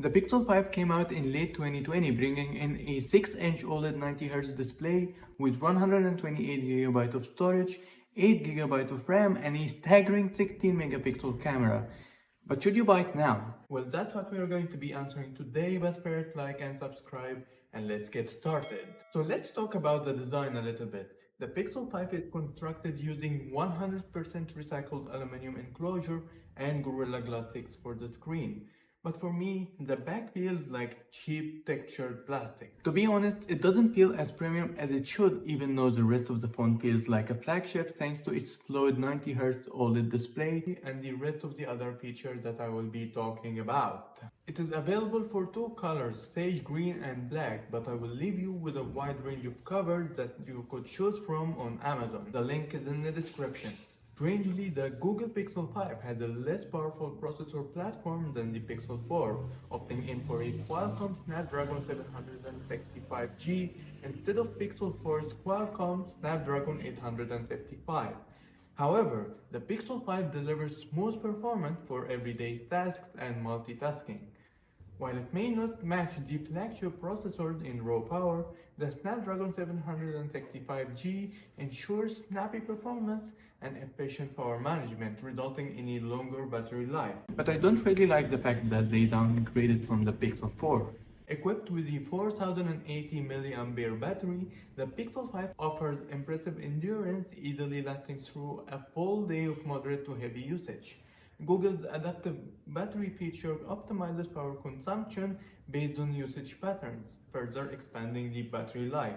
The Pixel 5 came out in late 2020, bringing in a 6-inch OLED 90Hz display with 128GB of storage, 8GB of RAM, and a staggering 16-megapixel camera. But should you buy it now? Well, that's what we are going to be answering today, but first like and subscribe and let's get started. So let's talk about the design a little bit. The Pixel 5 is constructed using 100% recycled aluminum enclosure and Gorilla Glass 6 for the screen. But for me, the back feels like cheap textured plastic. To be honest, it doesn't feel as premium as it should, even though the rest of the phone feels like a flagship thanks to its fluid 90Hz OLED display and the rest of the other features that I will be talking about. It is available for two colors, sage green and black, but I will leave you with a wide range of colors that you could choose from on Amazon. The link is in the description. Strangely, the Google Pixel 5 has a less powerful processor platform than the Pixel 4, opting in for a Qualcomm Snapdragon 765G instead of Pixel 4's Qualcomm Snapdragon 855. However, the Pixel 5 delivers smooth performance for everyday tasks and multitasking. While it may not match the flagship processors in raw power, the Snapdragon 765G ensures snappy performance and efficient power management, resulting in a longer battery life. But I don't really like the fact that they downgraded from the Pixel 4. Equipped with the 4080 mAh battery, the Pixel 5 offers impressive endurance, easily lasting through a full day of moderate to heavy usage. Google's adaptive battery feature optimizes power consumption based on usage patterns, further expanding the battery life.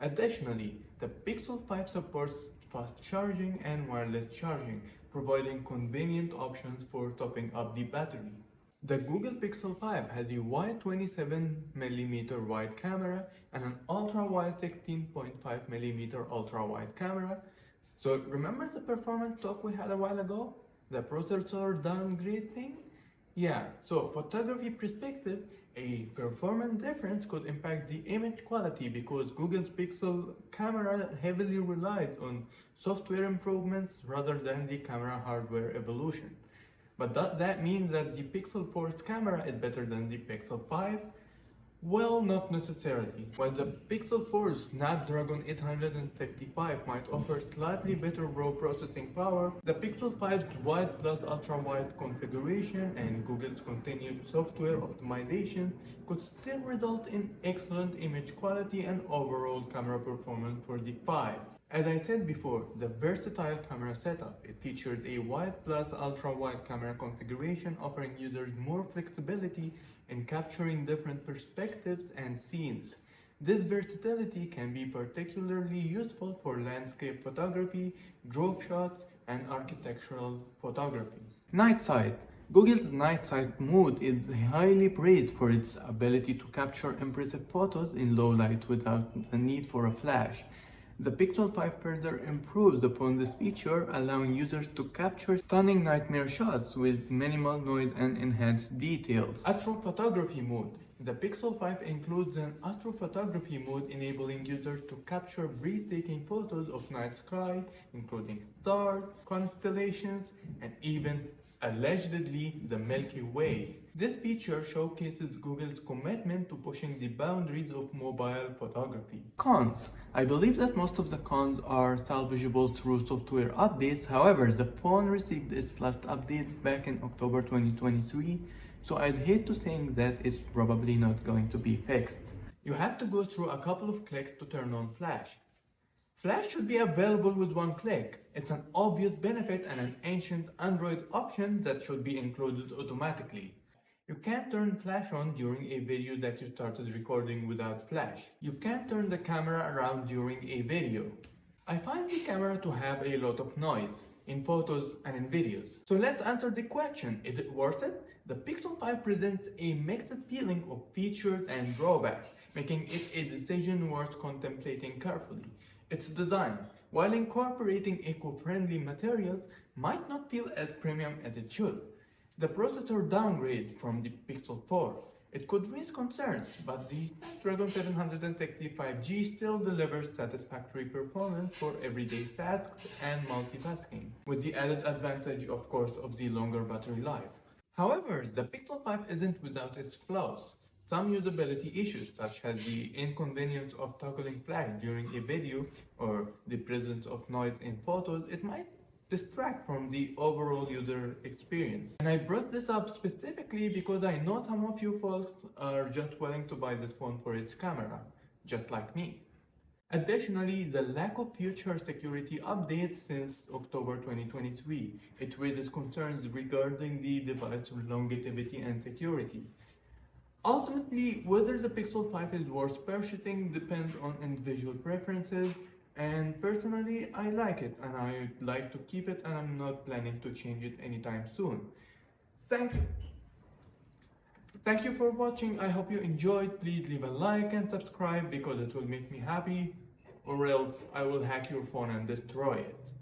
Additionally, the Pixel 5 supports fast charging and wireless charging, providing convenient options for topping up the battery. The Google Pixel 5 has a wide 27mm wide camera and an ultra-wide 16.5mm ultra-wide camera. So remember the performance talk we had a while ago? The processor downgrade thing? Yeah, so photography perspective, a performance difference could impact the image quality because Google's Pixel camera heavily relies on software improvements rather than the camera hardware evolution. But does that mean that the Pixel 4's camera is better than the Pixel 5? Well, not necessarily. While the Pixel 4's Snapdragon 855 might offer slightly better raw processing power, the Pixel 5's wide plus ultra-wide configuration and Google's continued software optimization could still result in excellent image quality and overall camera performance for the 5. As I said before, the versatile camera setup, it features a wide plus ultra-wide camera configuration offering users more flexibility in capturing different perspectives and scenes. This versatility can be particularly useful for landscape photography, group shots, and architectural photography. Night sight. Google's night sight mode is highly praised for its ability to capture impressive photos in low light without the need for a flash. The Pixel 5 further improves upon this feature, allowing users to capture stunning nightmare shots with minimal noise and enhanced details. Astrophotography mode. The Pixel 5 includes an astrophotography mode enabling users to capture breathtaking photos of night sky, including stars, constellations, and even allegedly the Milky Way. This feature showcases Google's commitment to pushing the boundaries of mobile photography. Cons. I believe that most of the cons are salvageable through software updates. However, the phone received its last update back in October 2023, so I'd hate to think that it's probably not going to be fixed. You have to go through a couple of clicks to turn on Flash. Flash should be available with one click. It's an obvious benefit and an ancient Android option that should be included automatically. You can't turn Flash on during a video that you started recording without Flash. You can't turn the camera around during a video. I find the camera to have a lot of noise in photos and in videos. So let's answer the question, is it worth it? The Pixel 5 presents a mixed feeling of features and drawbacks, making it a decision worth contemplating carefully. Its design, while incorporating eco-friendly materials, might not feel as premium as it should. The processor downgrade from the Pixel 4. It could raise concerns, but the Snapdragon 765G still delivers satisfactory performance for everyday tasks and multitasking, with the added advantage, of course, of the longer battery life. However, the Pixel 5 isn't without its flaws. Some usability issues, such as the inconvenience of toggling flash during a video or the presence of noise in photos, it might distract from the overall user experience. And I brought this up specifically because I know some of you folks are just willing to buy this phone for its camera, just like me. Additionally, the lack of future security updates since October 2023, it raises concerns regarding the device's longevity and security. Ultimately, whether the Pixel 5 is worth purchasing depends on individual preferences, and personally, I like it and I'd like to keep it, and I'm not planning to change it anytime soon. Thank you. Thank you for watching. I hope you enjoyed. Please leave a like and subscribe because it will make me happy, or else I will hack your phone and destroy it.